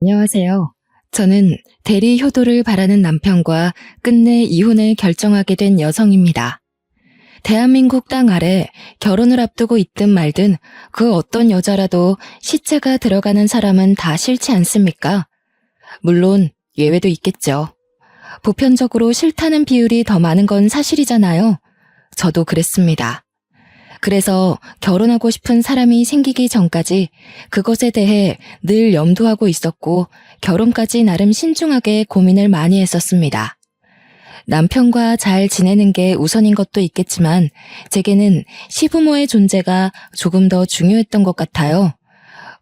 안녕하세요. 저는 대리 효도를 바라는 남편과 끝내 이혼을 결정하게 된 여성입니다. 대한민국 땅 아래 결혼을 앞두고 있든 말든 그 어떤 여자라도 시자가 들어가는 사람은 다 싫지 않습니까? 물론 예외도 있겠죠. 보편적으로 싫다는 비율이 더 많은 건 사실이잖아요. 저도 그랬습니다. 그래서 결혼하고 싶은 사람이 생기기 전까지 그것에 대해 늘 염두하고 있었고 결혼까지 나름 신중하게 고민을 많이 했었습니다. 남편과 잘 지내는 게 우선인 것도 있겠지만 제게는 시부모의 존재가 조금 더 중요했던 것 같아요.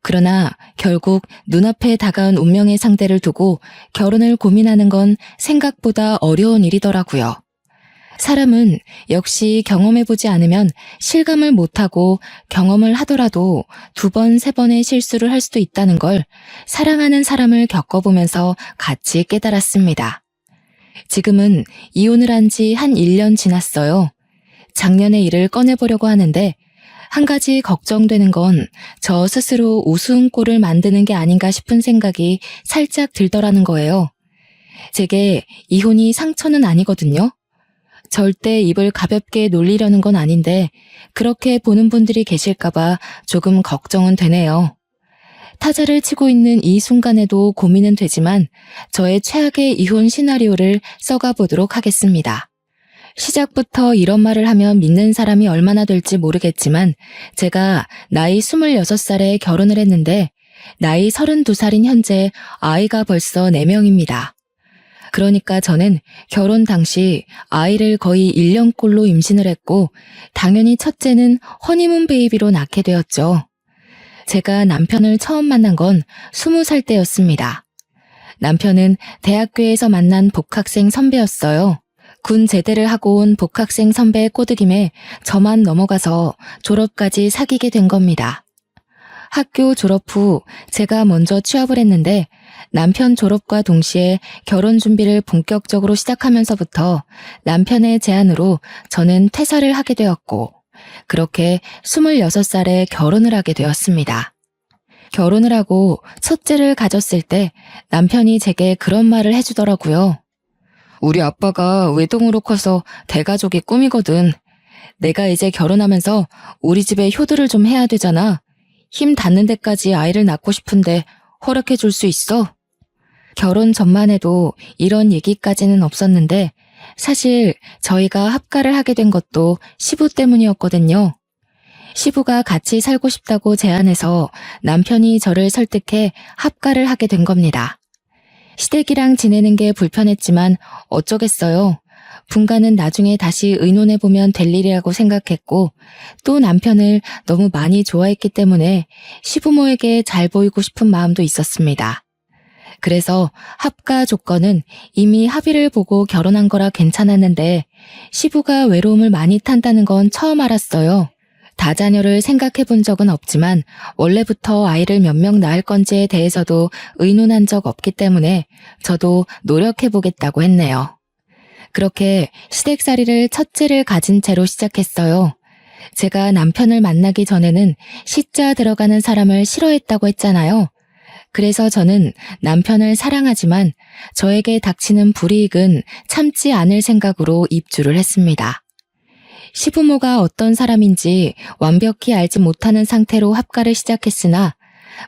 그러나 결국 눈앞에 다가온 운명의 상대를 두고 결혼을 고민하는 건 생각보다 어려운 일이더라고요. 사람은 역시 경험해보지 않으면 실감을 못하고 경험을 하더라도 두 번, 세 번의 실수를 할 수도 있다는 걸 사랑하는 사람을 겪어보면서 같이 깨달았습니다. 지금은 이혼을 한 지 한 1년 지났어요. 작년의 일을 꺼내보려고 하는데 한 가지 걱정되는 건 저 스스로 우스운 꼴을 만드는 게 아닌가 싶은 생각이 살짝 들더라는 거예요. 제게 이혼이 상처는 아니거든요. 절대 입을 가볍게 놀리려는 건 아닌데 그렇게 보는 분들이 계실까봐 조금 걱정은 되네요. 타자를 치고 있는 이 순간에도 고민은 되지만 저의 최악의 이혼 시나리오를 써가 보도록 하겠습니다. 시작부터 이런 말을 하면 믿는 사람이 얼마나 될지 모르겠지만 제가 나이 26살에 결혼을 했는데 나이 32살인 현재 아이가 벌써 4명입니다. 그러니까 저는 결혼 당시 아이를 거의 1년꼴로 임신을 했고 당연히 첫째는 허니문 베이비로 낳게 되었죠. 제가 남편을 처음 만난 건 20살 때였습니다. 남편은 대학교에서 만난 복학생 선배였어요. 군 제대를 하고 온 복학생 선배의 꼬드김에 저만 넘어가서 졸업까지 사귀게 된 겁니다. 학교 졸업 후 제가 먼저 취업을 했는데 남편 졸업과 동시에 결혼 준비를 본격적으로 시작하면서부터 남편의 제안으로 저는 퇴사를 하게 되었고 그렇게 26살에 결혼을 하게 되었습니다. 결혼을 하고 첫째를 가졌을 때 남편이 제게 그런 말을 해주더라고요. 우리 아빠가 외동으로 커서 대가족이 꿈이거든. 내가 이제 결혼하면서 우리 집에 효도를 좀 해야 되잖아. 힘 닿는 데까지 아이를 낳고 싶은데 허락해 줄 수 있어? 결혼 전만 해도 이런 얘기까지는 없었는데 사실 저희가 합가를 하게 된 것도 시부 때문이었거든요. 시부가 같이 살고 싶다고 제안해서 남편이 저를 설득해 합가를 하게 된 겁니다. 시댁이랑 지내는 게 불편했지만 어쩌겠어요. 분가는 나중에 다시 의논해보면 될 일이라고 생각했고 또 남편을 너무 많이 좋아했기 때문에 시부모에게 잘 보이고 싶은 마음도 있었습니다. 그래서 합가 조건은 이미 합의를 보고 결혼한 거라 괜찮았는데 시부가 외로움을 많이 탄다는 건 처음 알았어요. 다자녀를 생각해 본 적은 없지만 원래부터 아이를 몇 명 낳을 건지에 대해서도 의논한 적 없기 때문에 저도 노력해 보겠다고 했네요. 그렇게 시댁살이를 첫째를 가진 채로 시작했어요. 제가 남편을 만나기 전에는 시자 들어가는 사람을 싫어했다고 했잖아요. 그래서 저는 남편을 사랑하지만 저에게 닥치는 불이익은 참지 않을 생각으로 입주를 했습니다. 시부모가 어떤 사람인지 완벽히 알지 못하는 상태로 합가를 시작했으나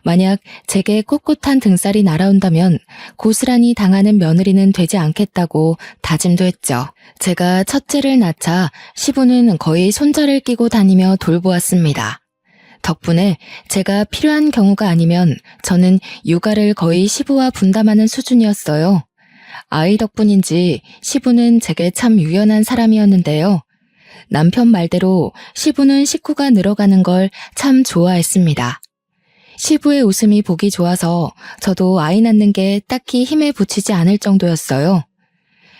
만약 제게 꼿꼿한 등살이 날아온다면 고스란히 당하는 며느리는 되지 않겠다고 다짐도 했죠. 제가 첫째를 낳자 시부는 거의 손자를 끼고 다니며 돌보았습니다. 덕분에 제가 필요한 경우가 아니면 저는 육아를 거의 시부와 분담하는 수준이었어요. 아이 덕분인지 시부는 제게 참 유연한 사람이었는데요. 남편 말대로 시부는 식구가 늘어가는 걸 참 좋아했습니다. 시부의 웃음이 보기 좋아서 저도 아이 낳는 게 딱히 힘에 부치지 않을 정도였어요.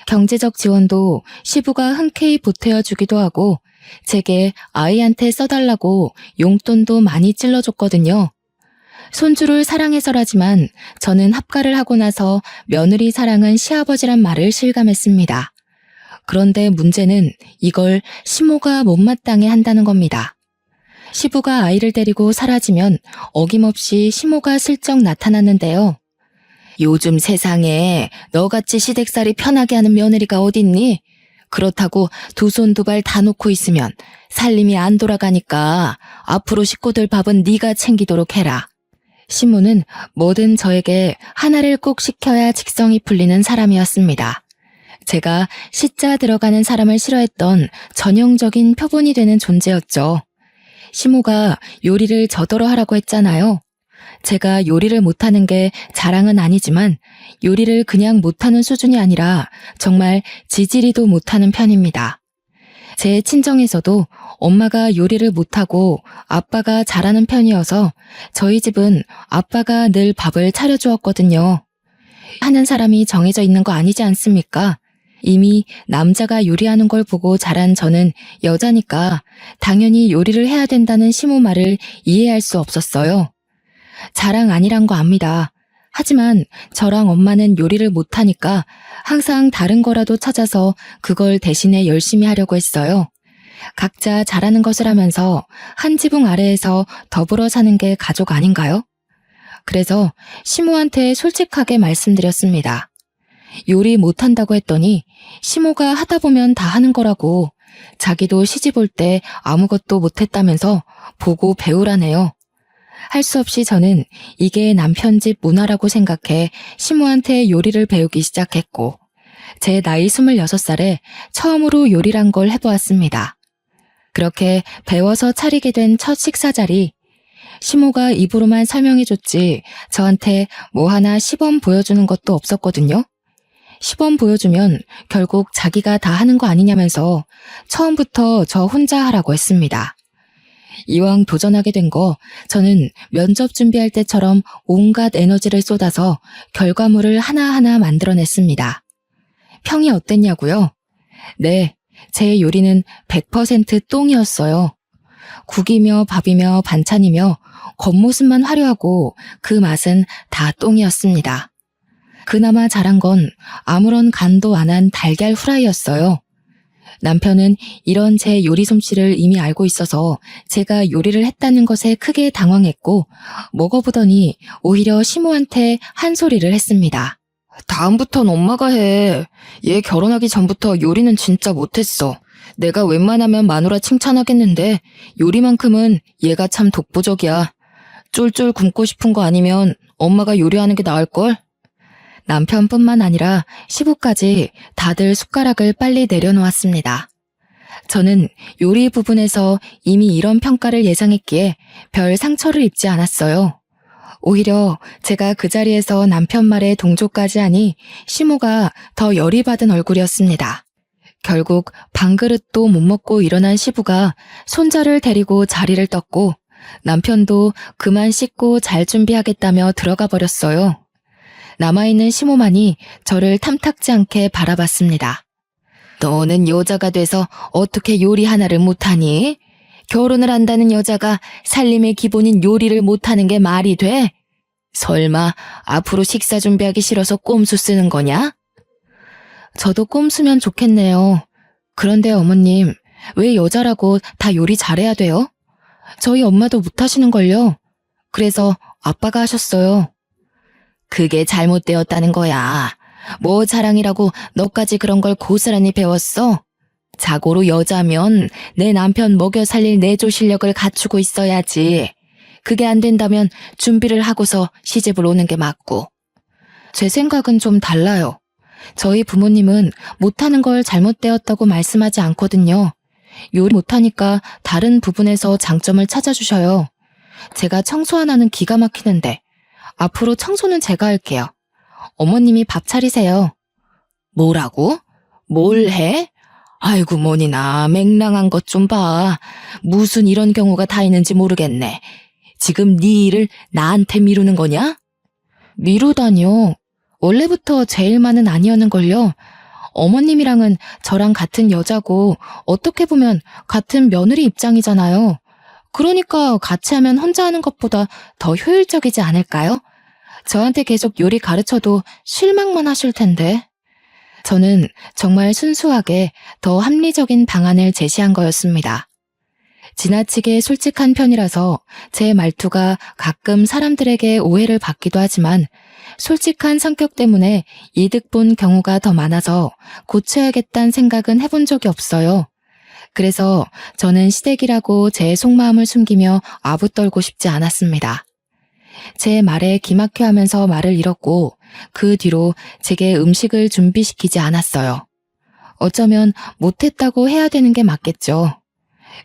경제적 지원도 시부가 흔쾌히 보태어 주기도 하고 제게 아이한테 써달라고 용돈도 많이 찔러줬거든요. 손주를 사랑해서라지만 저는 합가를 하고 나서 며느리 사랑은 시아버지란 말을 실감했습니다. 그런데 문제는 이걸 시모가 못마땅해 한다는 겁니다. 시부가 아이를 데리고 사라지면 어김없이 시모가 슬쩍 나타났는데요. 요즘 세상에 너같이 시댁살이 편하게 하는 며느리가 어딨니? 그렇다고 두 손 두 발 다 놓고 있으면 살림이 안 돌아가니까 앞으로 식구들 밥은 네가 챙기도록 해라. 시모는 뭐든 저에게 하나를 꼭 시켜야 직성이 풀리는 사람이었습니다. 제가 시자 들어가는 사람을 싫어했던 전형적인 표본이 되는 존재였죠. 시모가 요리를 저더러 하라고 했잖아요. 제가 요리를 못하는 게 자랑은 아니지만 요리를 그냥 못하는 수준이 아니라 정말 지지리도 못하는 편입니다. 제 친정에서도 엄마가 요리를 못하고 아빠가 잘하는 편이어서 저희 집은 아빠가 늘 밥을 차려주었거든요. 하는 사람이 정해져 있는 거 아니지 않습니까? 이미 남자가 요리하는 걸 보고 자란 저는 여자니까 당연히 요리를 해야 된다는 시모 말을 이해할 수 없었어요. 자랑 아니란 거 압니다. 하지만 저랑 엄마는 요리를 못하니까 항상 다른 거라도 찾아서 그걸 대신에 열심히 하려고 했어요. 각자 잘하는 것을 하면서 한 지붕 아래에서 더불어 사는 게 가족 아닌가요? 그래서 시모한테 솔직하게 말씀드렸습니다. 요리 못한다고 했더니 시모가 하다 보면 다 하는 거라고, 자기도 시집 올 때 아무것도 못했다면서 보고 배우라네요. 할 수 없이 저는 이게 남편 집 문화라고 생각해 시모한테 요리를 배우기 시작했고, 제 나이 26살에 처음으로 요리란 걸 해보았습니다. 그렇게 배워서 차리게 된 첫 식사 자리, 시모가 입으로만 설명해줬지 저한테 뭐 하나 시범 보여주는 것도 없었거든요. 시범 보여주면 결국 자기가 다 하는 거 아니냐면서 처음부터 저 혼자 하라고 했습니다. 이왕 도전하게 된 거 저는 면접 준비할 때처럼 온갖 에너지를 쏟아서 결과물을 하나하나 만들어냈습니다. 평이 어땠냐고요? 네, 제 요리는 100% 똥이었어요. 국이며 밥이며 반찬이며 겉모습만 화려하고 그 맛은 다 똥이었습니다. 그나마 잘한 건 아무런 간도 안 한 달걀 후라이였어요. 남편은 이런 제 요리 솜씨를 이미 알고 있어서 제가 요리를 했다는 것에 크게 당황했고, 먹어보더니 오히려 시모한테 한 소리를 했습니다. 다음부턴 엄마가 해. 얘 결혼하기 전부터 요리는 진짜 못했어. 내가 웬만하면 마누라 칭찬하겠는데 요리만큼은 얘가 참 독보적이야. 쫄쫄 굶고 싶은 거 아니면 엄마가 요리하는 게 나을걸? 남편뿐만 아니라 시부까지 다들 숟가락을 빨리 내려놓았습니다. 저는 요리 부분에서 이미 이런 평가를 예상했기에 별 상처를 입지 않았어요. 오히려 제가 그 자리에서 남편 말에 동조까지 하니 시모가 더 열이 받은 얼굴이었습니다. 결국 밥그릇도 못 먹고 일어난 시부가 손자를 데리고 자리를 떴고, 남편도 그만 씻고 잘 준비하겠다며 들어가 버렸어요. 남아있는 시모만이 저를 탐탁지 않게 바라봤습니다. 너는 여자가 돼서 어떻게 요리 하나를 못하니? 결혼을 한다는 여자가 살림의 기본인 요리를 못하는 게 말이 돼? 설마 앞으로 식사 준비하기 싫어서 꼼수 쓰는 거냐? 저도 꼼수면 좋겠네요. 그런데 어머님, 왜 여자라고 다 요리 잘해야 돼요? 저희 엄마도 못하시는걸요. 그래서 아빠가 하셨어요. 그게 잘못되었다는 거야. 뭐 자랑이라고 너까지 그런 걸 고스란히 배웠어? 자고로 여자면 내 남편 먹여 살릴 내조 실력을 갖추고 있어야지. 그게 안 된다면 준비를 하고서 시집을 오는 게 맞고. 제 생각은 좀 달라요. 저희 부모님은 못하는 걸 잘못되었다고 말씀하지 않거든요. 요리 못하니까 다른 부분에서 장점을 찾아주셔요. 제가 청소 하나는 기가 막히는데 앞으로 청소는 제가 할게요. 어머님이 밥 차리세요. 뭐라고? 뭘 해? 아이고 뭐니나 맹랑한 것 좀 봐. 무슨 이런 경우가 다 있는지 모르겠네. 지금 네 일을 나한테 미루는 거냐? 미루다니요. 원래부터 제 일만은 아니었는걸요. 어머님이랑은 저랑 같은 여자고 어떻게 보면 같은 며느리 입장이잖아요. 그러니까 같이 하면 혼자 하는 것보다 더 효율적이지 않을까요? 저한테 계속 요리 가르쳐도 실망만 하실 텐데. 저는 정말 순수하게 더 합리적인 방안을 제시한 거였습니다. 지나치게 솔직한 편이라서 제 말투가 가끔 사람들에게 오해를 받기도 하지만 솔직한 성격 때문에 이득 본 경우가 더 많아서 고쳐야겠다는 생각은 해본 적이 없어요. 그래서 저는 시댁이라고 제 속마음을 숨기며 아부떨고 싶지 않았습니다. 제 말에 기막혀 하면서 말을 잃었고 그 뒤로 제게 음식을 준비시키지 않았어요. 어쩌면 못했다고 해야 되는 게 맞겠죠.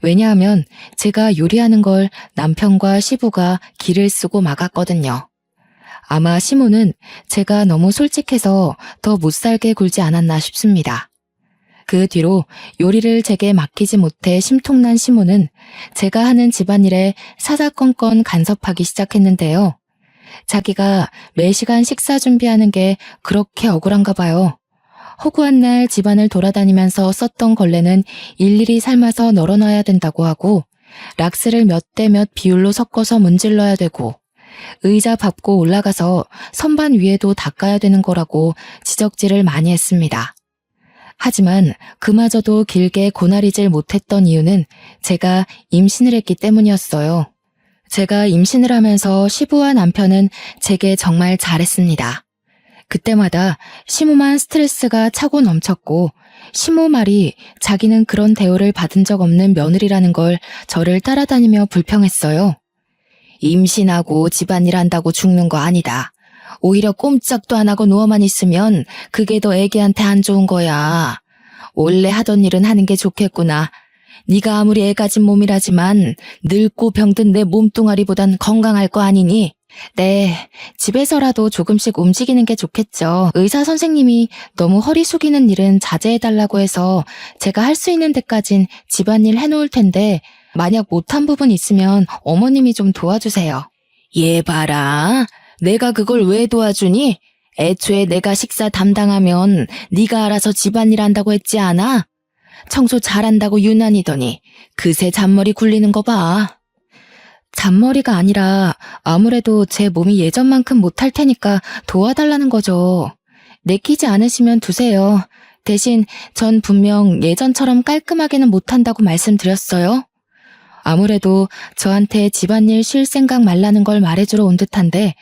왜냐하면 제가 요리하는 걸 남편과 시부가 기를 쓰고 막았거든요. 아마 시모는 제가 너무 솔직해서 더 못살게 굴지 않았나 싶습니다. 그 뒤로 요리를 제게 맡기지 못해 심통난 시모는 제가 하는 집안일에 사사건건 간섭하기 시작했는데요. 자기가 매시간 식사 준비하는 게 그렇게 억울한가 봐요. 허구한 날 집안을 돌아다니면서 썼던 걸레는 일일이 삶아서 널어놔야 된다고 하고 락스를 몇 대 몇 비율로 섞어서 문질러야 되고 의자 밟고 올라가서 선반 위에도 닦아야 되는 거라고 지적질을 많이 했습니다. 하지만 그마저도 길게 고나리질 못했던 이유는 제가 임신을 했기 때문이었어요. 제가 임신을 하면서 시부와 남편은 제게 정말 잘했습니다. 그때마다 시모만 스트레스가 차고 넘쳤고 시모 말이 자기는 그런 대우를 받은 적 없는 며느리라는 걸 저를 따라다니며 불평했어요. 임신하고 집안일 한다고 죽는 거 아니다. 오히려 꼼짝도 안 하고 누워만 있으면 그게 더 애기한테 안 좋은 거야. 원래 하던 일은 하는 게 좋겠구나. 네가 아무리 애 가진 몸이라지만 늙고 병든 내 몸뚱아리보단 건강할 거 아니니? 네, 집에서라도 조금씩 움직이는 게 좋겠죠. 의사 선생님이 너무 허리 숙이는 일은 자제해달라고 해서 제가 할 수 있는 데까진 집안일 해놓을 텐데 만약 못한 부분 있으면 어머님이 좀 도와주세요. 얘 봐라. 내가 그걸 왜 도와주니? 애초에 내가 식사 담당하면 네가 알아서 집안일 한다고 했지 않아? 청소 잘한다고 유난이더니 그새 잔머리 굴리는 거 봐. 잔머리가 아니라 아무래도 제 몸이 예전만큼 못할 테니까 도와달라는 거죠. 내키지 않으시면 두세요. 대신 전 분명 예전처럼 깔끔하게는 못한다고 말씀드렸어요. 아무래도 저한테 집안일 쉴 생각 말라는 걸 말해주러 온 듯한데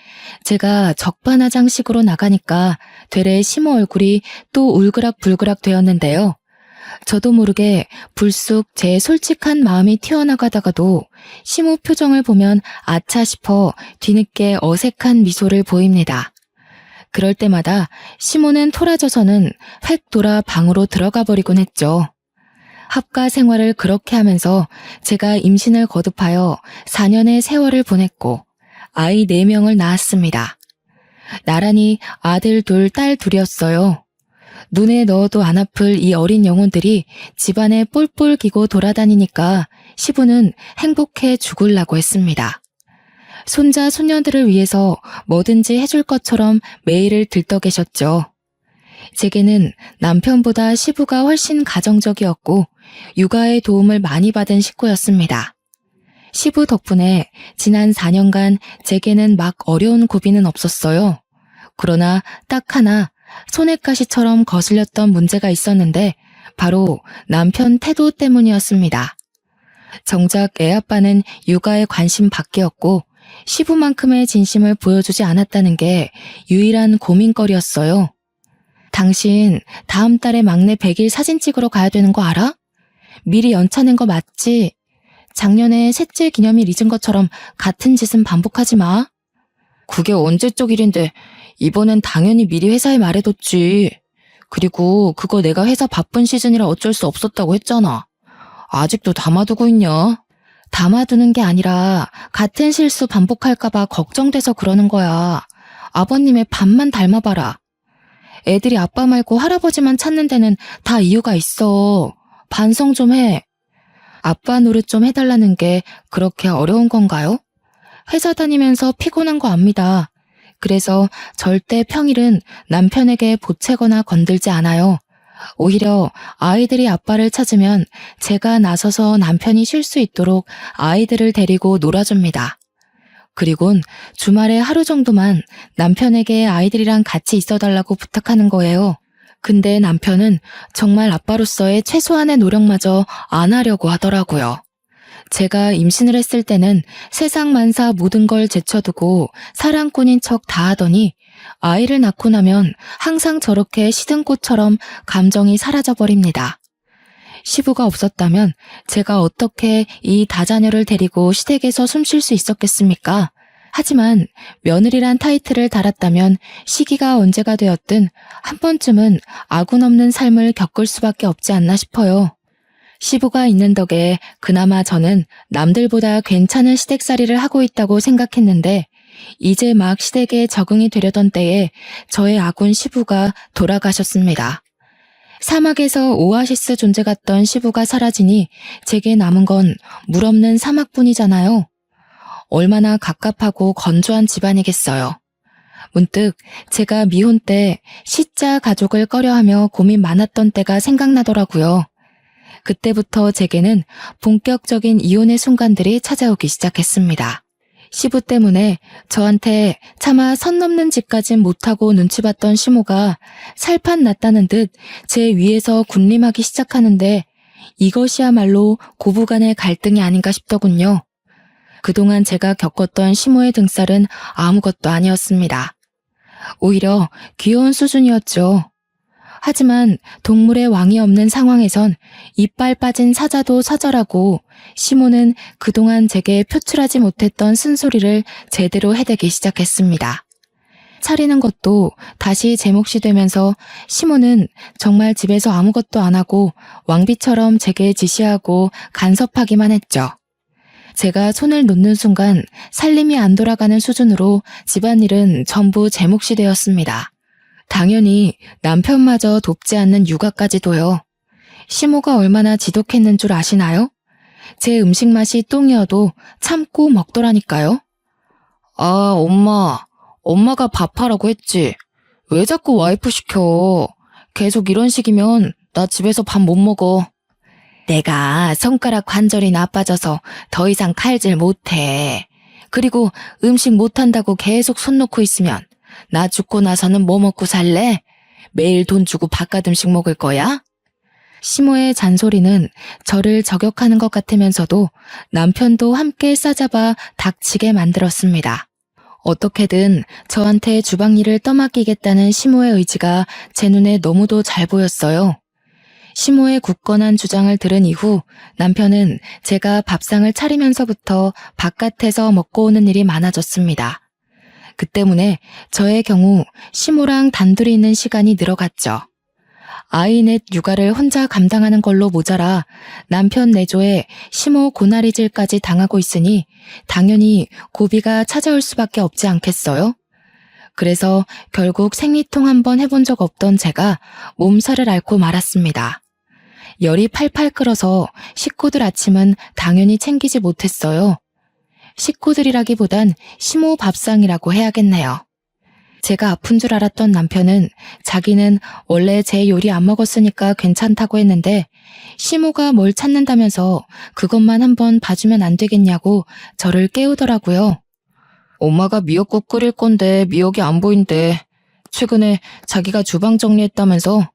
제가 적반하장식으로 나가니까 되레 시모 얼굴이 또 울그락불그락 되었는데요. 저도 모르게 불쑥 제 솔직한 마음이 튀어나가다가도 시모 표정을 보면 아차 싶어 뒤늦게 어색한 미소를 보입니다. 그럴 때마다 시모는 토라져서는 획 돌아 방으로 들어가 버리곤 했죠. 합가 생활을 그렇게 하면서 제가 임신을 거듭하여 4년의 세월을 보냈고 아이 4명을 낳았습니다. 나란히 아들 2, 딸 2이었어요. 눈에 넣어도 안 아플 이 어린 영혼들이 집안에 뿔뿔 기고 돌아다니니까 시부는 행복해 죽으려고 했습니다. 손자 손녀들을 위해서 뭐든지 해줄 것처럼 매일을 들떠 계셨죠. 제게는 남편보다 시부가 훨씬 가정적이었고 육아의 도움을 많이 받은 식구였습니다. 시부 덕분에 지난 4년간 제게는 막 어려운 고비는 없었어요. 그러나 딱 하나 소냇가시처럼 거슬렸던 문제가 있었는데 바로 남편 태도 때문이었습니다. 정작 애아빠는 육아에 관심 밖이었고 시부만큼의 진심을 보여주지 않았다는 게 유일한 고민거리였어요. 당신 다음 달에 막내 100일 사진 찍으러 가야 되는 거 알아? 미리 연차낸 거 맞지? 작년에 셋째 기념일 잊은 것처럼 같은 짓은 반복하지 마. 그게 언제적 일인데 이번엔 당연히 미리 회사에 말해뒀지. 그리고 그거 내가 회사 바쁜 시즌이라 어쩔 수 없었다고 했잖아. 아직도 담아두고 있냐? 담아두는 게 아니라 같은 실수 반복할까봐 걱정돼서 그러는 거야. 아버님의 반만 닮아봐라. 애들이 아빠 말고 할아버지만 찾는 데는 다 이유가 있어. 반성 좀 해. 아빠 노릇 좀 해달라는 게 그렇게 어려운 건가요? 회사 다니면서 피곤한 거 압니다. 그래서 절대 평일은 남편에게 보채거나 건들지 않아요. 오히려 아이들이 아빠를 찾으면 제가 나서서 남편이 쉴 수 있도록 아이들을 데리고 놀아줍니다. 그리곤 주말에 하루 정도만 남편에게 아이들이랑 같이 있어달라고 부탁하는 거예요. 근데 남편은 정말 아빠로서의 최소한의 노력마저 안 하려고 하더라고요. 제가 임신을 했을 때는 세상 만사 모든 걸 제쳐두고 사랑꾼인 척 다 하더니 아이를 낳고 나면 항상 저렇게 시든 꽃처럼 감정이 사라져버립니다. 시부가 없었다면 제가 어떻게 이 다자녀를 데리고 시댁에서 숨 쉴 수 있었겠습니까? 하지만 며느리란 타이틀을 달았다면 시기가 언제가 되었든 한 번쯤은 아군 없는 삶을 겪을 수밖에 없지 않나 싶어요. 시부가 있는 덕에 그나마 저는 남들보다 괜찮은 시댁살이를 하고 있다고 생각했는데 이제 막 시댁에 적응이 되려던 때에 저의 아군 시부가 돌아가셨습니다. 사막에서 오아시스 존재 같던 시부가 사라지니 제게 남은 건 물 없는 사막뿐이잖아요. 얼마나 갑갑하고 건조한 집안이겠어요. 문득 제가 미혼 때 시자 가족을 꺼려하며 고민 많았던 때가 생각나더라고요. 그때부터 제게는 본격적인 이혼의 순간들이 찾아오기 시작했습니다. 시부 때문에 저한테 차마 선 넘는 짓까진 못하고 눈치 봤던 시모가 살판 났다는 듯 제 위에서 군림하기 시작하는데 이것이야말로 고부간의 갈등이 아닌가 싶더군요. 그동안 제가 겪었던 시모의 등살은 아무것도 아니었습니다. 오히려 귀여운 수준이었죠. 하지만 동물의 왕이 없는 상황에선 이빨 빠진 사자도 사자라고 시모는 그동안 제게 표출하지 못했던 쓴소리를 제대로 해대기 시작했습니다. 차리는 것도 다시 제 몫이 되면서 시모는 정말 집에서 아무것도 안 하고 왕비처럼 제게 지시하고 간섭하기만 했죠. 제가 손을 놓는 순간 살림이 안 돌아가는 수준으로 집안일은 전부 제 몫이 되었습니다. 당연히 남편마저 돕지 않는 육아까지도요. 시모가 얼마나 지독했는 줄 아시나요? 제 음식 맛이 똥이어도 참고 먹더라니까요. 아, 엄마가 밥하라고 했지. 왜 자꾸 와이프 시켜? 계속 이런 식이면 나 집에서 밥 못 먹어. 내가 손가락 관절이 나빠져서 더 이상 칼질 못해. 그리고 음식 못한다고 계속 손 놓고 있으면 나 죽고 나서는 뭐 먹고 살래? 매일 돈 주고 바깥 음식 먹을 거야? 시모의 잔소리는 저를 저격하는 것 같으면서도 남편도 함께 싸잡아 닥치게 만들었습니다. 어떻게든 저한테 주방 일을 떠맡기겠다는 시모의 의지가 제 눈에 너무도 잘 보였어요. 시모의 굳건한 주장을 들은 이후 남편은 제가 밥상을 차리면서부터 바깥에서 먹고 오는 일이 많아졌습니다. 그 때문에 저의 경우 시모랑 단둘이 있는 시간이 늘어갔죠. 아이 넷 육아를 혼자 감당하는 걸로 모자라 남편 내조에 시모 고나리질까지 당하고 있으니 당연히 고비가 찾아올 수밖에 없지 않겠어요? 그래서 결국 생리통 한번 해본 적 없던 제가 몸살을 앓고 말았습니다. 열이 팔팔 끓어서 식구들 아침은 당연히 챙기지 못했어요. 식구들이라기보단 시모 밥상이라고 해야겠네요. 제가 아픈 줄 알았던 남편은 자기는 원래 제 요리 안 먹었으니까 괜찮다고 했는데 시모가 뭘 찾는다면서 그것만 한번 봐주면 안 되겠냐고 저를 깨우더라고요. 엄마가 미역국 끓일 건데 미역이 안 보인대. 최근에 자기가 주방 정리했다면서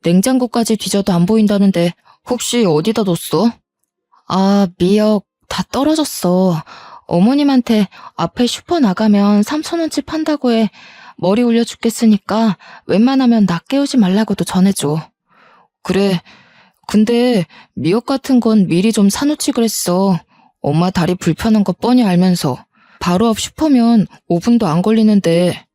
냉장고까지 뒤져도 안 보인다는데 혹시 어디다 뒀어? 아, 미역 다 떨어졌어. 어머님한테 앞에 슈퍼 나가면 3,000원치 판다고 해. 머리 올려 죽겠으니까 웬만하면 나 깨우지 말라고도 전해줘. 그래. 근데 미역 같은 건 미리 좀 사놓지 그랬어. 엄마 다리 불편한 거 뻔히 알면서. 바로 앞 슈퍼면 5분도 안 걸리는데.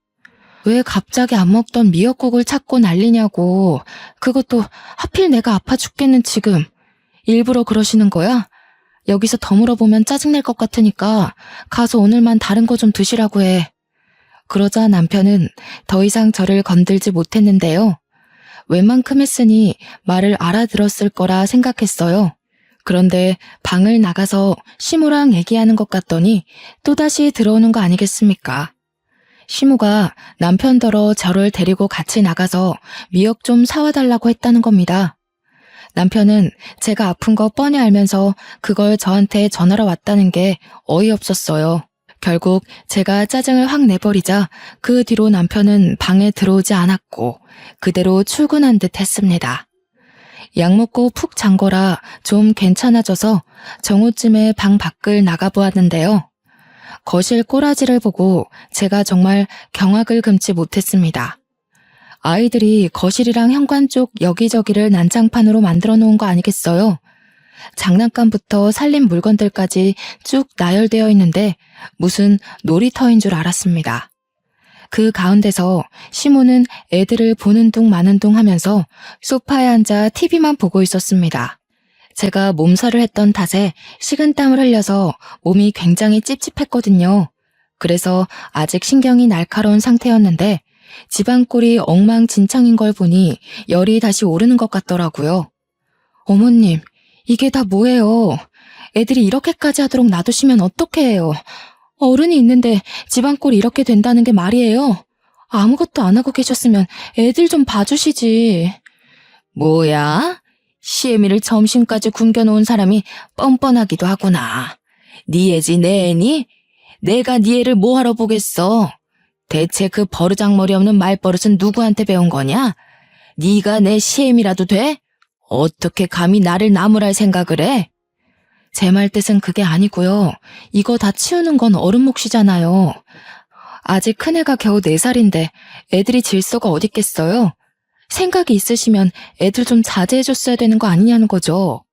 왜 갑자기 안 먹던 미역국을 찾고 난리냐고. 그것도 하필 내가 아파 죽겠는 지금. 일부러 그러시는 거야? 여기서 더 물어보면 짜증낼 것 같으니까 가서 오늘만 다른 거 좀 드시라고 해. 그러자 남편은 더 이상 저를 건들지 못했는데요. 웬만큼 했으니 말을 알아들었을 거라 생각했어요. 그런데 방을 나가서 시모랑 얘기하는 것 같더니 또다시 들어오는 거 아니겠습니까? 시모가 남편더러 저를 데리고 같이 나가서 미역 좀 사와 달라고 했다는 겁니다. 남편은 제가 아픈 거 뻔히 알면서 그걸 저한테 전하러 왔다는 게 어이없었어요. 결국 제가 짜증을 확 내버리자 그 뒤로 남편은 방에 들어오지 않았고 그대로 출근한 듯 했습니다. 약 먹고 푹 잔 거라 좀 괜찮아져서 정오쯤에 방 밖을 나가보았는데요. 거실 꼬라지를 보고 제가 정말 경악을 금치 못했습니다. 아이들이 거실이랑 현관 쪽 여기저기를 난장판으로 만들어 놓은 거 아니겠어요? 장난감부터 살림 물건들까지 쭉 나열되어 있는데 무슨 놀이터인 줄 알았습니다. 그 가운데서 시모는 애들을 보는 둥 마는 둥 하면서 소파에 앉아 TV만 보고 있었습니다. 제가 몸살을 했던 탓에 식은땀을 흘려서 몸이 굉장히 찝찝했거든요. 그래서 아직 신경이 날카로운 상태였는데 집안꼴이 엉망진창인 걸 보니 열이 다시 오르는 것 같더라고요. 어머님, 이게 다 뭐예요? 애들이 이렇게까지 하도록 놔두시면 어떡해요? 어른이 있는데 집안꼴이 이렇게 된다는 게 말이에요? 아무것도 안 하고 계셨으면 애들 좀 봐주시지. 뭐야? 시애미를 점심까지 굶겨놓은 사람이 뻔뻔하기도 하구나. 네 애지 내 애니? 내가 네 애를 뭐하러 보겠어? 대체 그 버르장머리 없는 말버릇은 누구한테 배운 거냐? 네가 내 시애미라도 돼? 어떻게 감히 나를 나무랄 생각을 해? 제 말 뜻은 그게 아니고요. 이거 다 치우는 건 어른 몫이잖아요. 아직 큰애가 겨우 4살인데 애들이 질서가 어딨겠어요? 생각이 있으시면 애들 좀 자제해줬어야 되는 거 아니냐는 거죠.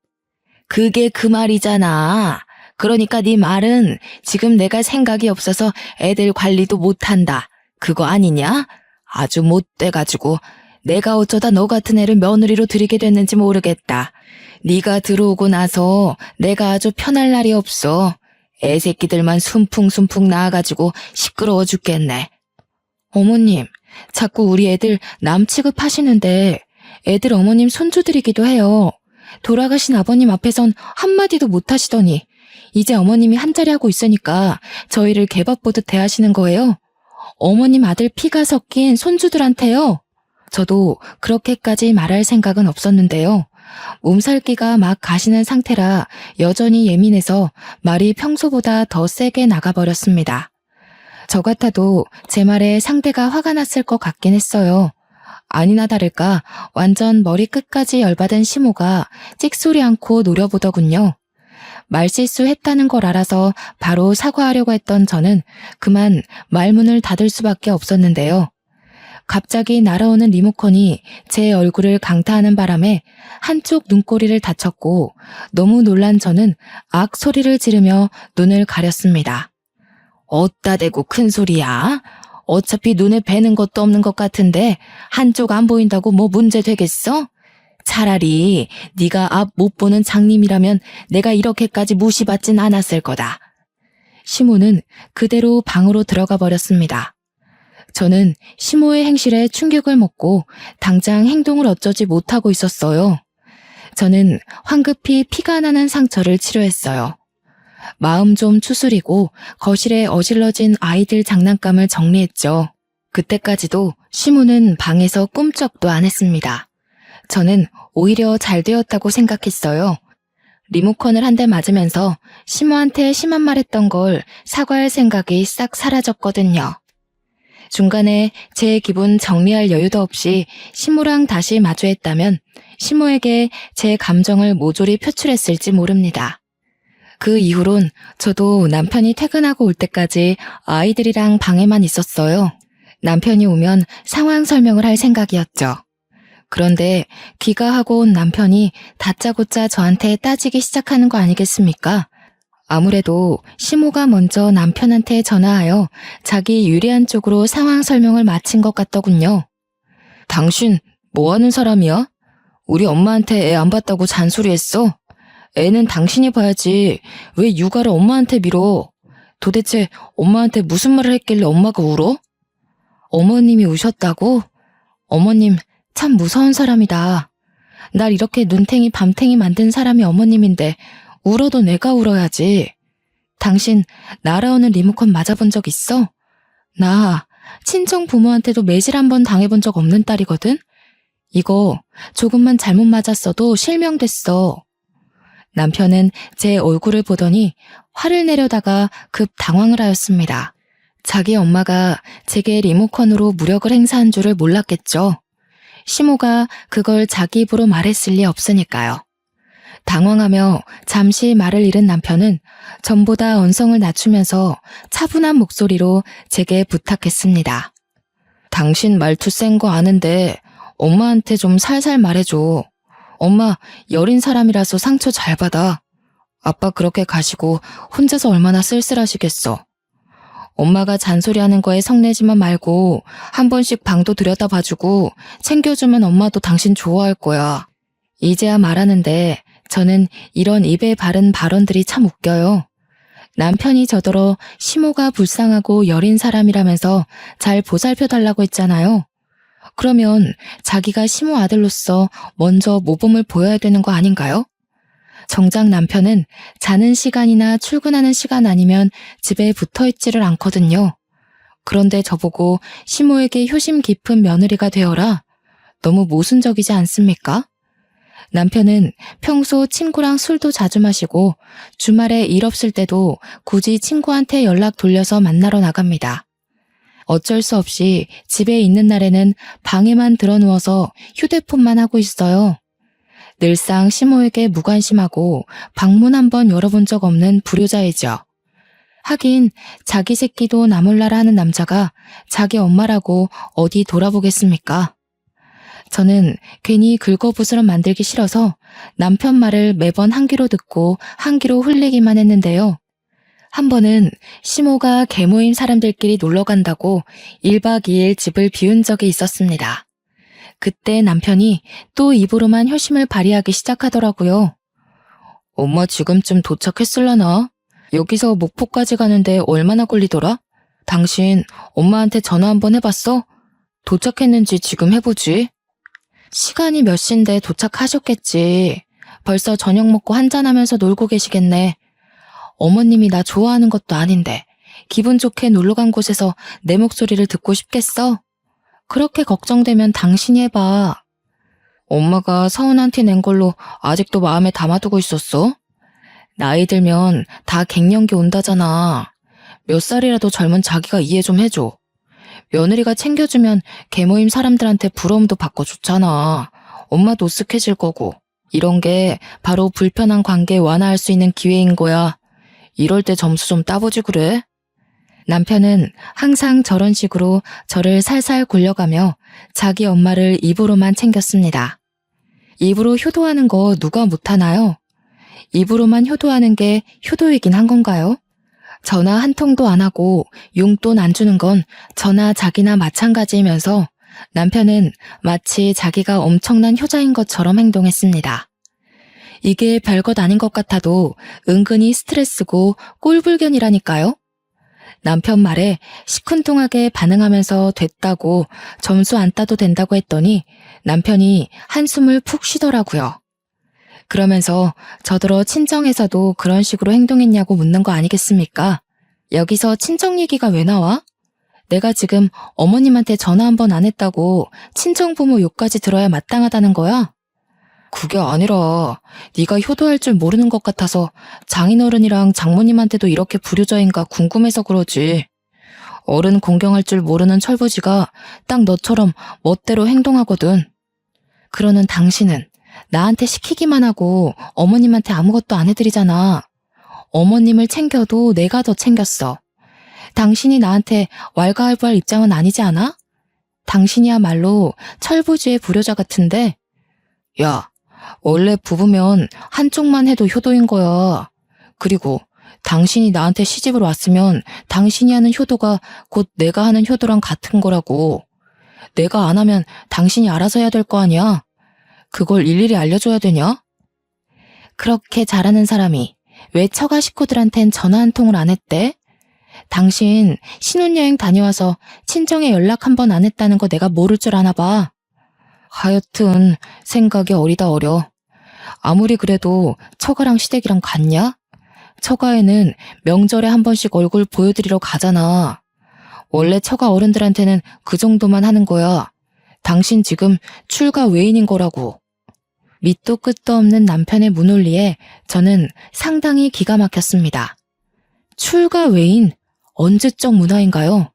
그게 그 말이잖아. 그러니까 네 말은 지금 내가 생각이 없어서 애들 관리도 못한다. 그거 아니냐? 아주 못돼가지고 내가 어쩌다 너 같은 애를 며느리로 들이게 됐는지 모르겠다. 네가 들어오고 나서 내가 아주 편할 날이 없어. 애새끼들만 숨풍숨풍 나와가지고 시끄러워 죽겠네. 어머님, 자꾸 우리 애들 남 취급하시는데 애들 어머님 손주들이기도 해요. 돌아가신 아버님 앞에선 한마디도 못하시더니 이제 어머님이 한자리 하고 있으니까 저희를 개밥 보듯 대하시는 거예요. 어머님 아들 피가 섞인 손주들한테요. 저도 그렇게까지 말할 생각은 없었는데요. 몸살기가 막 가시는 상태라 여전히 예민해서 말이 평소보다 더 세게 나가버렸습니다. 저 같아도 제 말에 상대가 화가 났을 것 같긴 했어요. 아니나 다를까 완전 머리 끝까지 열받은 시모가 찍소리 않고 노려보더군요. 말실수했다는 걸 알아서 바로 사과하려고 했던 저는 그만 말문을 닫을 수밖에 없었는데요. 갑자기 날아오는 리모컨이 제 얼굴을 강타하는 바람에 한쪽 눈꼬리를 다쳤고 너무 놀란 저는 악 소리를 지르며 눈을 가렸습니다. 어따 대고 큰 소리야? 어차피 눈에 뵈는 것도 없는 것 같은데 한쪽 안 보인다고 뭐 문제 되겠어? 차라리 네가 앞 못 보는 장님이라면 내가 이렇게까지 무시받진 않았을 거다. 시모는 그대로 방으로 들어가 버렸습니다. 저는 시모의 행실에 충격을 먹고 당장 행동을 어쩌지 못하고 있었어요. 저는 황급히 피가 나는 상처를 치료했어요. 마음 좀 추스리고 거실에 어질러진 아이들 장난감을 정리했죠. 그때까지도 시모는 방에서 꿈쩍도 안 했습니다. 저는 오히려 잘 되었다고 생각했어요. 리모컨을 한 대 맞으면서 시모한테 심한 말 했던 걸 사과할 생각이 싹 사라졌거든요. 중간에 제 기분 정리할 여유도 없이 시모랑 다시 마주했다면 시모에게 제 감정을 모조리 표출했을지 모릅니다. 그 이후론 저도 남편이 퇴근하고 올 때까지 아이들이랑 방에만 있었어요. 남편이 오면 상황 설명을 할 생각이었죠. 그런데 귀가하고 온 남편이 다짜고짜 저한테 따지기 시작하는 거 아니겠습니까? 아무래도 시모가 먼저 남편한테 전화하여 자기 유리한 쪽으로 상황 설명을 마친 것 같더군요. 당신 뭐 하는 사람이야? 우리 엄마한테 애 안 봤다고 잔소리했어? 애는 당신이 봐야지. 왜 육아를 엄마한테 밀어? 도대체 엄마한테 무슨 말을 했길래 엄마가 울어? 어머님이 우셨다고? 어머님 참 무서운 사람이다. 날 이렇게 눈탱이 밤탱이 만든 사람이 어머님인데 울어도 내가 울어야지. 당신 날아오는 리모컨 맞아본 적 있어? 나 친정 부모한테도 매질 한 번 당해본 적 없는 딸이거든? 이거 조금만 잘못 맞았어도 실명됐어. 남편은 제 얼굴을 보더니 화를 내려다가 급 당황을 하였습니다. 자기 엄마가 제게 리모컨으로 무력을 행사한 줄을 몰랐겠죠. 시모가 그걸 자기 입으로 말했을 리 없으니까요. 당황하며 잠시 말을 잃은 남편은 전보다 언성을 낮추면서 차분한 목소리로 제게 부탁했습니다. 당신 말투 센 거 아는데 엄마한테 좀 살살 말해줘. 엄마 여린 사람이라서 상처 잘 받아. 아빠 그렇게 가시고 혼자서 얼마나 쓸쓸하시겠어. 엄마가 잔소리하는 거에 성내지만 말고 한 번씩 방도 들여다봐주고 챙겨주면 엄마도 당신 좋아할 거야. 이제야 말하는데 저는 이런 입에 바른 발언들이 참 웃겨요. 남편이 저더러 시모가 불쌍하고 여린 사람이라면서 잘 보살펴달라고 했잖아요. 그러면 자기가 시모 아들로서 먼저 모범을 보여야 되는 거 아닌가요? 정작 남편은 자는 시간이나 출근하는 시간 아니면 집에 붙어있지를 않거든요. 그런데 저보고 시모에게 효심 깊은 며느리가 되어라. 너무 모순적이지 않습니까? 남편은 평소 친구랑 술도 자주 마시고 주말에 일 없을 때도 굳이 친구한테 연락 돌려서 만나러 나갑니다. 어쩔 수 없이 집에 있는 날에는 방에만 들어누워서 휴대폰만 하고 있어요. 늘상 시모에게 무관심하고 방문 한번 열어본 적 없는 불효자이죠. 하긴 자기 새끼도 나몰라라 하는 남자가 자기 엄마라고 어디 돌아보겠습니까? 저는 괜히 긁어부스럼 만들기 싫어서 남편 말을 매번 한 귀로 듣고 한 귀로 흘리기만 했는데요. 한 번은 시모가 개모임 사람들끼리 놀러 간다고 1박 2일 집을 비운 적이 있었습니다. 그때 남편이 또 입으로만 효심을 발휘하기 시작하더라고요. 엄마 지금쯤 도착했을라나? 여기서 목포까지 가는데 얼마나 걸리더라? 당신 엄마한테 전화 한번 해봤어? 도착했는지 지금 해보지. 시간이 몇 시인데 도착하셨겠지. 벌써 저녁 먹고 한잔하면서 놀고 계시겠네. 어머님이 나 좋아하는 것도 아닌데 기분 좋게 놀러 간 곳에서 내 목소리를 듣고 싶겠어? 그렇게 걱정되면 당신이 해봐. 엄마가 서운한 티 낸 걸로 아직도 마음에 담아두고 있었어? 나이 들면 다 갱년기 온다잖아. 몇 살이라도 젊은 자기가 이해 좀 해줘. 며느리가 챙겨주면 개모임 사람들한테 부러움도 받고 좋잖아. 엄마도 으쓱해질 거고. 이런 게 바로 불편한 관계 완화할 수 있는 기회인 거야. 이럴 때 점수 좀 따보지 그래? 남편은 항상 저런 식으로 저를 살살 굴려가며 자기 엄마를 입으로만 챙겼습니다. 입으로 효도하는 거 누가 못하나요? 입으로만 효도하는 게 효도이긴 한 건가요? 전화 한 통도 안 하고 용돈 안 주는 건 저나 자기나 마찬가지이면서 남편은 마치 자기가 엄청난 효자인 것처럼 행동했습니다. 이게 별것 아닌 것 같아도 은근히 스트레스고 꼴불견이라니까요. 남편 말에 시큰둥하게 반응하면서 됐다고 점수 안 따도 된다고 했더니 남편이 한숨을 푹 쉬더라고요. 그러면서 저더러 친정에서도 그런 식으로 행동했냐고 묻는 거 아니겠습니까? 여기서 친정 얘기가 왜 나와? 내가 지금 어머님한테 전화 한 번 안 했다고 친정부모 욕까지 들어야 마땅하다는 거야? 그게 아니라 네가 효도할 줄 모르는 것 같아서 장인어른이랑 장모님한테도 이렇게 불효자인가 궁금해서 그러지. 어른 공경할 줄 모르는 철부지가 딱 너처럼 멋대로 행동하거든. 그러는 당신은 나한테 시키기만 하고 어머님한테 아무것도 안 해드리잖아. 어머님을 챙겨도 내가 더 챙겼어. 당신이 나한테 왈가왈부할 입장은 아니지 않아? 당신이야말로 철부지의 불효자 같은데. 야, 원래 부부면 한쪽만 해도 효도인 거야. 그리고 당신이 나한테 시집을 왔으면 당신이 하는 효도가 곧 내가 하는 효도랑 같은 거라고. 내가 안 하면 당신이 알아서 해야 될 거 아니야. 그걸 일일이 알려줘야 되냐? 그렇게 잘하는 사람이 왜 처가 식구들한텐 전화 한 통을 안 했대? 당신 신혼여행 다녀와서 친정에 연락 한 번 안 했다는 거 내가 모를 줄 아나 봐. 하여튼 생각이 어리다 어려. 아무리 그래도 처가랑 시댁이랑 같냐? 처가에는 명절에 한 번씩 얼굴 보여드리러 가잖아. 원래 처가 어른들한테는 그 정도만 하는 거야. 당신 지금 출가 외인인 거라고. 밑도 끝도 없는 남편의 문논리에 저는 상당히 기가 막혔습니다. 출가 외인? 언제적 문화인가요?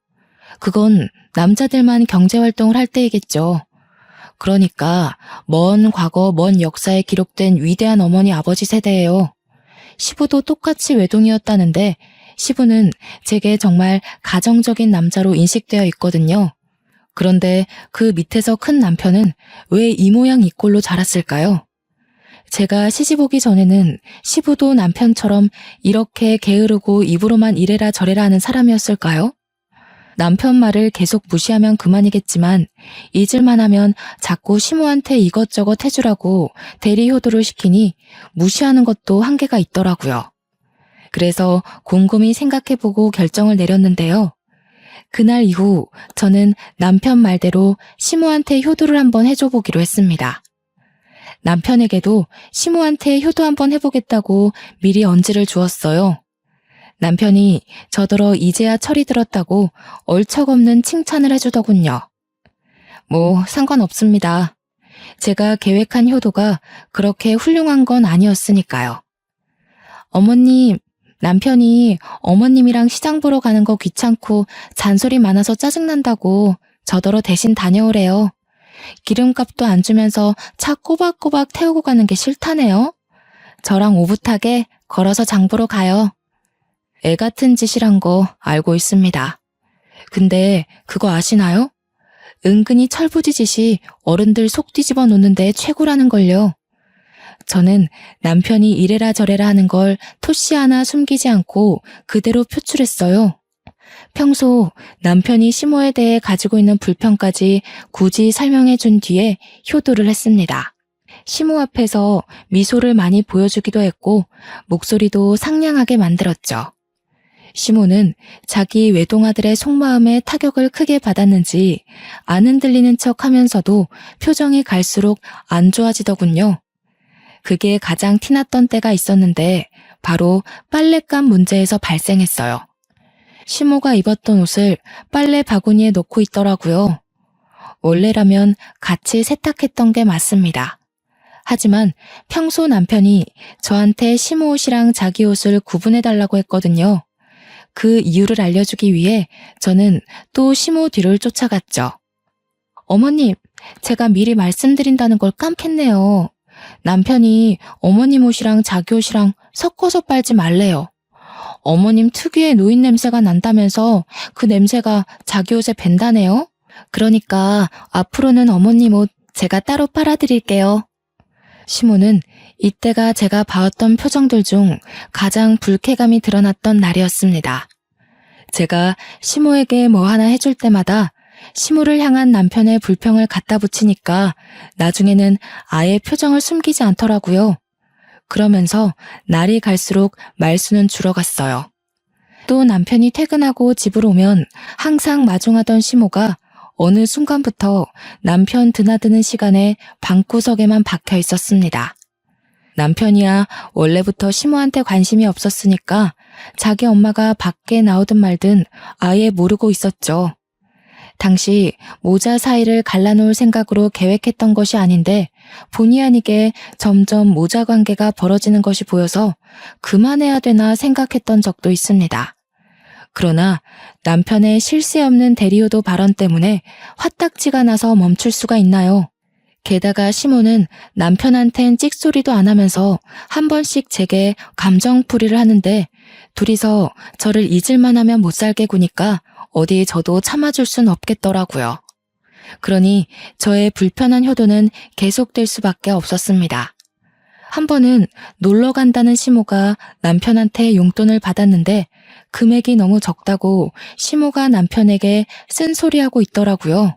그건 남자들만 경제활동을 할 때이겠죠. 그러니까 먼 과거, 먼 역사에 기록된 위대한 어머니 아버지 세대예요. 시부도 똑같이 외동이었다는데 시부는 제게 정말 가정적인 남자로 인식되어 있거든요. 그런데 그 밑에서 큰 남편은 왜 이 모양 이 꼴로 자랐을까요? 제가 시집 오기 전에는 시부도 남편처럼 이렇게 게으르고 입으로만 이래라 저래라 하는 사람이었을까요? 남편 말을 계속 무시하면 그만이겠지만 잊을만 하면 자꾸 시모한테 이것저것 해주라고 대리 효도를 시키니 무시하는 것도 한계가 있더라고요. 그래서 곰곰이 생각해보고 결정을 내렸는데요. 그날 이후 저는 남편 말대로 시모한테 효도를 한번 해줘보기로 했습니다. 남편에게도 시모한테 효도 한번 해보겠다고 미리 언지를 주었어요. 남편이 저더러 이제야 철이 들었다고 얼척없는 칭찬을 해주더군요. 뭐 상관없습니다. 제가 계획한 효도가 그렇게 훌륭한 건 아니었으니까요. 어머님, 남편이 어머님이랑 시장 보러 가는 거 귀찮고 잔소리 많아서 짜증난다고 저더러 대신 다녀오래요. 기름값도 안 주면서 차 꼬박꼬박 태우고 가는 게 싫다네요. 저랑 오붓하게 걸어서 장 보러 가요. 애 같은 짓이란 거 알고 있습니다. 근데 그거 아시나요? 은근히 철부지 짓이 어른들 속 뒤집어 놓는데 최고라는 걸요. 저는 남편이 이래라 저래라 하는 걸 토시 하나 숨기지 않고 그대로 표출했어요. 평소 남편이 시모에 대해 가지고 있는 불평까지 굳이 설명해 준 뒤에 효도를 했습니다. 시모 앞에서 미소를 많이 보여주기도 했고 목소리도 상냥하게 만들었죠. 시모는 자기 외동아들의 속마음에 타격을 크게 받았는지 안 흔들리는 척 하면서도 표정이 갈수록 안 좋아지더군요. 그게 가장 티났던 때가 있었는데 바로 빨랫감 문제에서 발생했어요. 시모가 입었던 옷을 빨래 바구니에 넣고 있더라고요. 원래라면 같이 세탁했던 게 맞습니다. 하지만 평소 남편이 저한테 시모 옷이랑 자기 옷을 구분해달라고 했거든요. 그 이유를 알려주기 위해 저는 또 시모 뒤를 쫓아갔죠. 어머님, 제가 미리 말씀드린다는 걸 깜했네요. 남편이 어머님 옷이랑 자기 옷이랑 섞어서 빨지 말래요. 어머님 특유의 노인 냄새가 난다면서 그 냄새가 자기 옷에 밴다네요. 그러니까 앞으로는 어머님 옷 제가 따로 빨아드릴게요. 시모는 이때가 제가 봐왔던 표정들 중 가장 불쾌감이 드러났던 날이었습니다. 제가 시모에게 뭐 하나 해줄 때마다 시모를 향한 남편의 불평을 갖다 붙이니까 나중에는 아예 표정을 숨기지 않더라고요. 그러면서 날이 갈수록 말수는 줄어갔어요. 또 남편이 퇴근하고 집으로 오면 항상 마중하던 시모가 어느 순간부터 남편 드나드는 시간에 방구석에만 박혀 있었습니다. 남편이야 원래부터 시모한테 관심이 없었으니까 자기 엄마가 밖에 나오든 말든 아예 모르고 있었죠. 당시 모자 사이를 갈라놓을 생각으로 계획했던 것이 아닌데 본의 아니게 점점 모자 관계가 벌어지는 것이 보여서 그만해야 되나 생각했던 적도 있습니다. 그러나 남편의 쉴 새 없는 대리효도 발언 때문에 화딱지가 나서 멈출 수가 있나요? 게다가 시모는 남편한텐 찍소리도 안 하면서 한 번씩 제게 감정풀이를 하는데 둘이서 저를 잊을만 하면 못 살게 구니까 어디 저도 참아줄 순 없겠더라고요. 그러니 저의 불편한 효도는 계속될 수밖에 없었습니다. 한 번은 놀러 간다는 시모가 남편한테 용돈을 받았는데 금액이 너무 적다고 시모가 남편에게 쓴소리하고 있더라고요.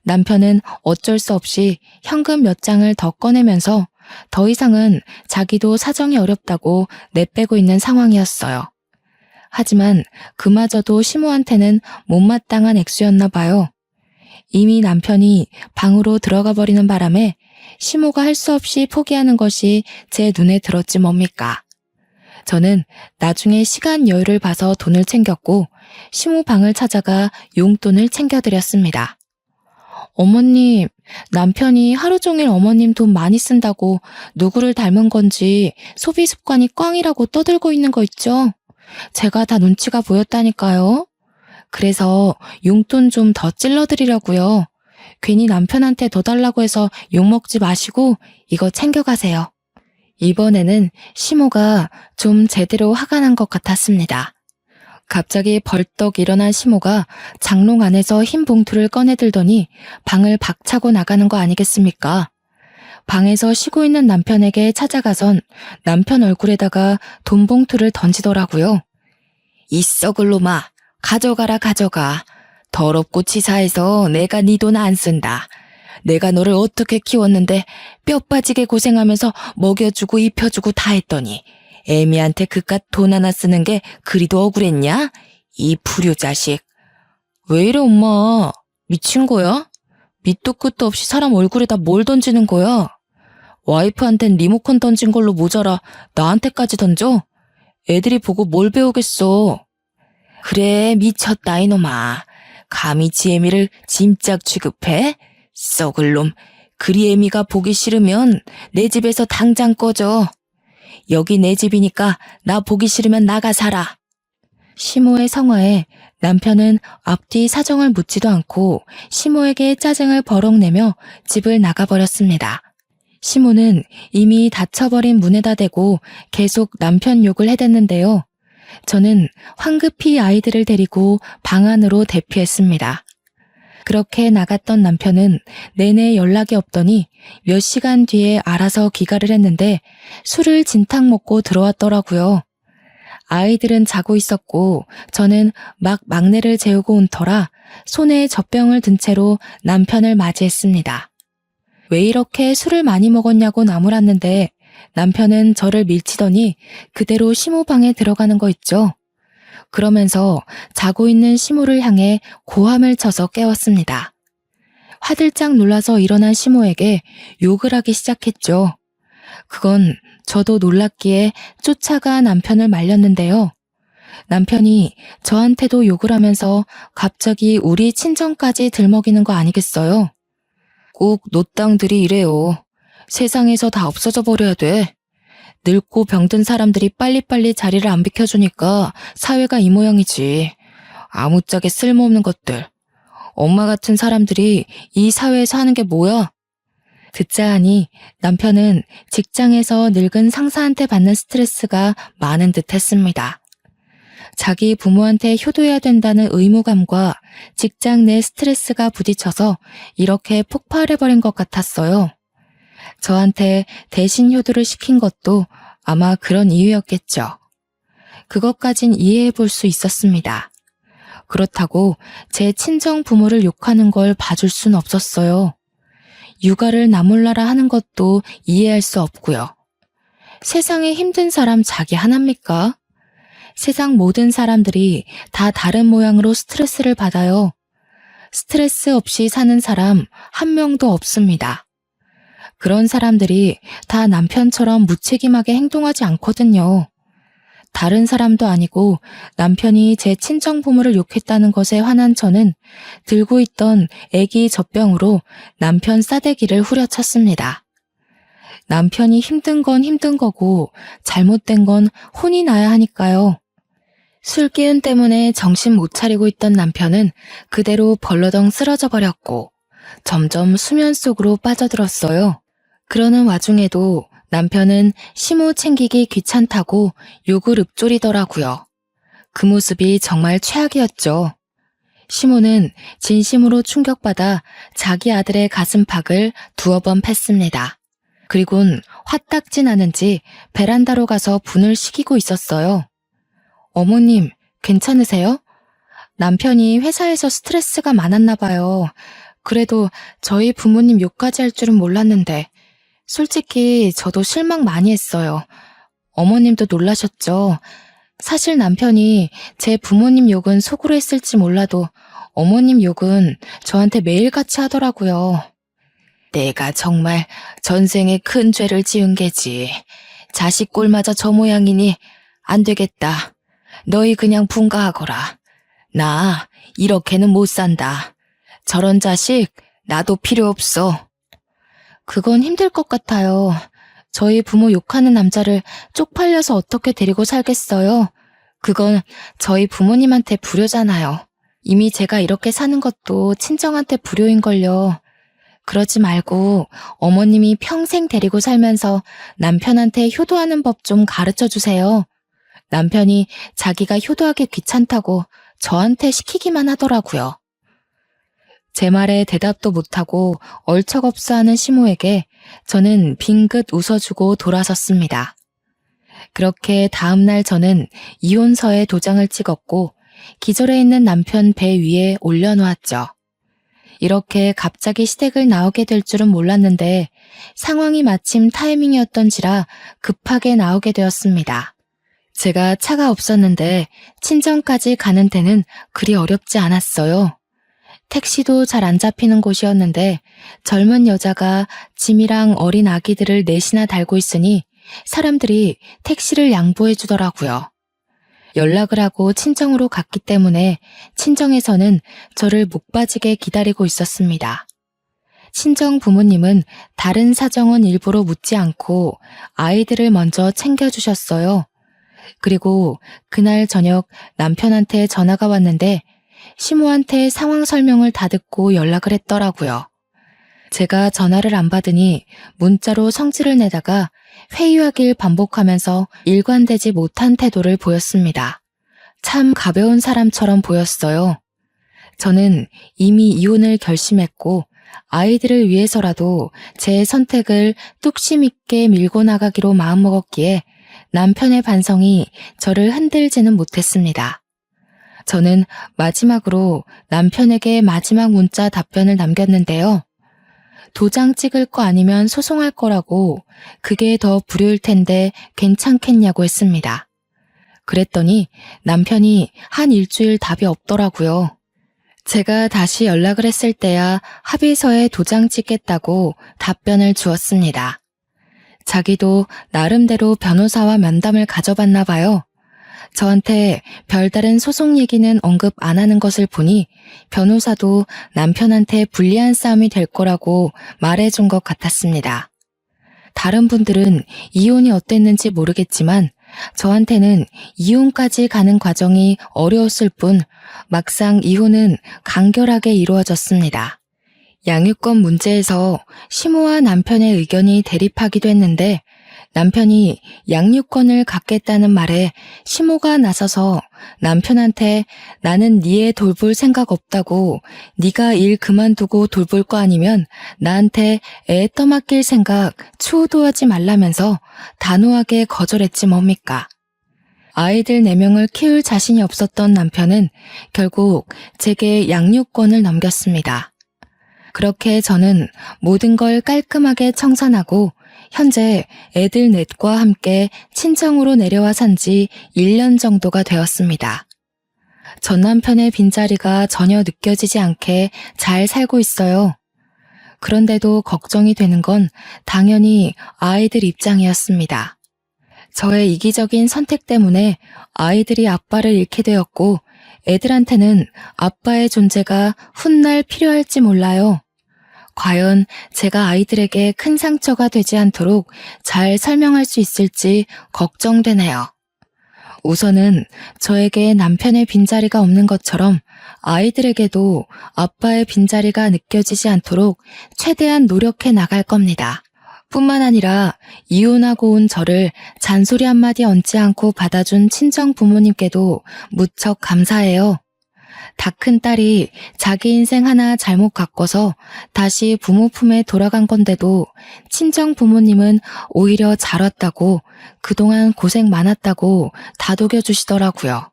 남편은 어쩔 수 없이 현금 몇 장을 더 꺼내면서 더 이상은 자기도 사정이 어렵다고 내빼고 있는 상황이었어요. 하지만 그마저도 시모한테는 못마땅한 액수였나 봐요. 이미 남편이 방으로 들어가 버리는 바람에 시모가 할 수 없이 포기하는 것이 제 눈에 들었지 뭡니까. 저는 나중에 시간 여유를 봐서 돈을 챙겼고 시모 방을 찾아가 용돈을 챙겨드렸습니다. 어머님, 남편이 하루 종일 어머님 돈 많이 쓴다고 누구를 닮은 건지 소비 습관이 꽝이라고 떠들고 있는 거 있죠? 제가 다 눈치가 보였다니까요. 그래서 용돈 좀 더 찔러드리려고요. 괜히 남편한테 더 달라고 해서 욕먹지 마시고 이거 챙겨가세요. 이번에는 시모가 좀 제대로 화가 난 것 같았습니다. 갑자기 벌떡 일어난 시모가 장롱 안에서 흰 봉투를 꺼내들더니 방을 박차고 나가는 거 아니겠습니까? 방에서 쉬고 있는 남편에게 찾아가선 남편 얼굴에다가 돈 봉투를 던지더라고요. 이 썩을 놈아, 가져가라 가져가. 더럽고 치사해서 내가 네 돈 안 쓴다. 내가 너를 어떻게 키웠는데 뼈 빠지게 고생하면서 먹여주고 입혀주고 다 했더니 애미한테 그깟 돈 하나 쓰는 게 그리도 억울했냐? 이 불효 자식. 왜 이래 엄마? 미친 거야? 밑도 끝도 없이 사람 얼굴에다 뭘 던지는 거야? 와이프한텐 리모컨 던진 걸로 모자라 나한테까지 던져? 애들이 보고 뭘 배우겠어. 그래 미쳤다 이놈아. 감히 지 애미를 짐짝 취급해? 썩을 놈. 그리 애미가 보기 싫으면 내 집에서 당장 꺼져. 여기 내 집이니까 나 보기 싫으면 나가 살아. 시모의 성화에 남편은 앞뒤 사정을 묻지도 않고 시모에게 짜증을 버럭 내며 집을 나가버렸습니다. 시모는 이미 닫혀버린 문에다 대고 계속 남편 욕을 해댔는데요. 저는 황급히 아이들을 데리고 방 안으로 대피했습니다. 그렇게 나갔던 남편은 내내 연락이 없더니 몇 시간 뒤에 알아서 귀가를 했는데 술을 진탕 먹고 들어왔더라고요. 아이들은 자고 있었고 저는 막 막내를 재우고 온 터라 손에 젖병을 든 채로 남편을 맞이했습니다. 왜 이렇게 술을 많이 먹었냐고 나무랐는데 남편은 저를 밀치더니 그대로 시모 방에 들어가는 거 있죠. 그러면서 자고 있는 시모를 향해 고함을 쳐서 깨웠습니다. 화들짝 놀라서 일어난 시모에게 욕을 하기 시작했죠. 그건 저도 놀랐기에 쫓아가 남편을 말렸는데요. 남편이 저한테도 욕을 하면서 갑자기 우리 친정까지 들먹이는 거 아니겠어요? 꼭 노땅들이 이래요. 세상에서 다 없어져 버려야 돼. 늙고 병든 사람들이 빨리빨리 자리를 안 비켜주니까 사회가 이 모양이지. 아무짝에 쓸모없는 것들. 엄마 같은 사람들이 이 사회에서 하는 게 뭐야? 듣자 하니 남편은 직장에서 늙은 상사한테 받는 스트레스가 많은 듯 했습니다. 자기 부모한테 효도해야 된다는 의무감과 직장 내 스트레스가 부딪혀서 이렇게 폭발해버린 것 같았어요. 저한테 대신 효도를 시킨 것도 아마 그런 이유였겠죠. 그것까진 이해해 볼 수 있었습니다. 그렇다고 제 친정 부모를 욕하는 걸 봐줄 순 없었어요. 육아를 나몰라라 하는 것도 이해할 수 없고요. 세상에 힘든 사람 자기 하나입니까? 세상 모든 사람들이 다 다른 모양으로 스트레스를 받아요. 스트레스 없이 사는 사람 한 명도 없습니다. 그런 사람들이 다 남편처럼 무책임하게 행동하지 않거든요. 다른 사람도 아니고 남편이 제 친정 부모를 욕했다는 것에 화난 저는 들고 있던 애기 젖병으로 남편 싸대기를 후려쳤습니다. 남편이 힘든 건 힘든 거고 잘못된 건 혼이 나야 하니까요. 술 기운 때문에 정신 못 차리고 있던 남편은 그대로 벌러덩 쓰러져 버렸고 점점 수면 속으로 빠져들었어요. 그러는 와중에도 남편은 시모 챙기기 귀찮다고 욕을 읊조리더라고요. 그 모습이 정말 최악이었죠. 시모는 진심으로 충격받아 자기 아들의 가슴팍을 두어 번 팼습니다. 그리곤 화딱지 나는지 베란다로 가서 분을 식이고 있었어요. 어머님, 괜찮으세요? 남편이 회사에서 스트레스가 많았나 봐요. 그래도 저희 부모님 욕까지 할 줄은 몰랐는데 솔직히 저도 실망 많이 했어요. 어머님도 놀라셨죠? 사실 남편이 제 부모님 욕은 속으로 했을지 몰라도 어머님 욕은 저한테 매일같이 하더라고요. 내가 정말 전생에 큰 죄를 지은 게지. 자식 꼴마저 저 모양이니 안 되겠다. 너희 그냥 분가하거라. 나 이렇게는 못 산다. 저런 자식 나도 필요 없어. 그건 힘들 것 같아요. 저희 부모 욕하는 남자를 쪽팔려서 어떻게 데리고 살겠어요? 그건 저희 부모님한테 불효잖아요. 이미 제가 이렇게 사는 것도 친정한테 불효인걸요. 그러지 말고 어머님이 평생 데리고 살면서 남편한테 효도하는 법 좀 가르쳐 주세요. 남편이 자기가 효도하기 귀찮다고 저한테 시키기만 하더라고요. 제 말에 대답도 못하고 얼척없어하는 시모에게 저는 빙긋 웃어주고 돌아섰습니다. 그렇게 다음날 저는 이혼서에 도장을 찍었고 기절해 있는 남편 배 위에 올려놓았죠. 이렇게 갑자기 시댁을 나오게 될 줄은 몰랐는데 상황이 마침 타이밍이었던지라 급하게 나오게 되었습니다. 제가 차가 없었는데 친정까지 가는 데는 그리 어렵지 않았어요. 택시도 잘 안 잡히는 곳이었는데 젊은 여자가 짐이랑 어린 아기들을 넷이나 달고 있으니 사람들이 택시를 양보해 주더라고요. 연락을 하고 친정으로 갔기 때문에 친정에서는 저를 목 빠지게 기다리고 있었습니다. 친정 부모님은 다른 사정은 일부러 묻지 않고 아이들을 먼저 챙겨주셨어요. 그리고 그날 저녁 남편한테 전화가 왔는데 시모한테 상황 설명을 다 듣고 연락을 했더라고요. 제가 전화를 안 받으니 문자로 성질을 내다가 회유하길 반복하면서 일관되지 못한 태도를 보였습니다. 참 가벼운 사람처럼 보였어요. 저는 이미 이혼을 결심했고 아이들을 위해서라도 제 선택을 뚝심 있게 밀고 나가기로 마음먹었기에 남편의 반성이 저를 흔들지는 못했습니다. 저는 마지막으로 남편에게 마지막 문자 답변을 남겼는데요. 도장 찍을 거 아니면 소송할 거라고 그게 더 불효일 텐데 괜찮겠냐고 했습니다. 그랬더니 남편이 한 일주일 답이 없더라고요. 제가 다시 연락을 했을 때야 합의서에 도장 찍겠다고 답변을 주었습니다. 자기도 나름대로 변호사와 면담을 가져봤나 봐요. 저한테 별다른 소송 얘기는 언급 안 하는 것을 보니 변호사도 남편한테 불리한 싸움이 될 거라고 말해준 것 같았습니다. 다른 분들은 이혼이 어땠는지 모르겠지만 저한테는 이혼까지 가는 과정이 어려웠을 뿐 막상 이혼은 간결하게 이루어졌습니다. 양육권 문제에서 시모와 남편의 의견이 대립하기도 했는데 남편이 양육권을 갖겠다는 말에 시모가 나서서 남편한테 나는 네 애 돌볼 생각 없다고 네가 일 그만두고 돌볼 거 아니면 나한테 애 떠맡길 생각 추호도 하지 말라면서 단호하게 거절했지 뭡니까. 아이들 4명을 키울 자신이 없었던 남편은 결국 제게 양육권을 넘겼습니다. 그렇게 저는 모든 걸 깔끔하게 청산하고 현재 애들 넷과 함께 친정으로 내려와 산 지 1년 정도가 되었습니다. 전 남편의 빈자리가 전혀 느껴지지 않게 잘 살고 있어요. 그런데도 걱정이 되는 건 당연히 아이들 입장이었습니다. 저의 이기적인 선택 때문에 아이들이 아빠를 잃게 되었고 애들한테는 아빠의 존재가 훗날 필요할지 몰라요. 과연 제가 아이들에게 큰 상처가 되지 않도록 잘 설명할 수 있을지 걱정되네요. 우선은 저에게 남편의 빈자리가 없는 것처럼 아이들에게도 아빠의 빈자리가 느껴지지 않도록 최대한 노력해 나갈 겁니다. 뿐만 아니라 이혼하고 온 저를 잔소리 한마디 얹지 않고 받아준 친정 부모님께도 무척 감사해요. 다 큰 딸이 자기 인생 하나 잘못 바꿔서 다시 부모 품에 돌아간 건데도 친정 부모님은 오히려 잘 왔다고 그동안 고생 많았다고 다독여 주시더라고요.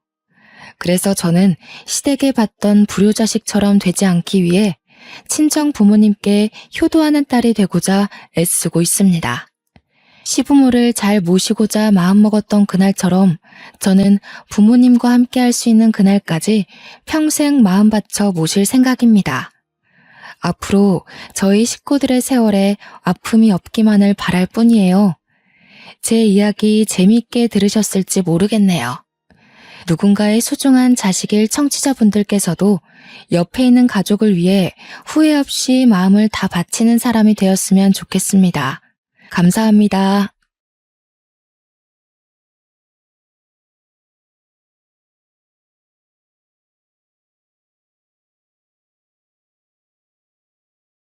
그래서 저는 시댁에 봤던 불효자식처럼 되지 않기 위해 친정 부모님께 효도하는 딸이 되고자 애쓰고 있습니다. 시부모를 잘 모시고자 마음먹었던 그날처럼 저는 부모님과 함께 할 수 있는 그날까지 평생 마음 바쳐 모실 생각입니다. 앞으로 저희 식구들의 세월에 아픔이 없기만을 바랄 뿐이에요. 제 이야기 재미있게 들으셨을지 모르겠네요. 누군가의 소중한 자식일 청취자분들께서도 옆에 있는 가족을 위해 후회 없이 마음을 다 바치는 사람이 되었으면 좋겠습니다. 감사합니다.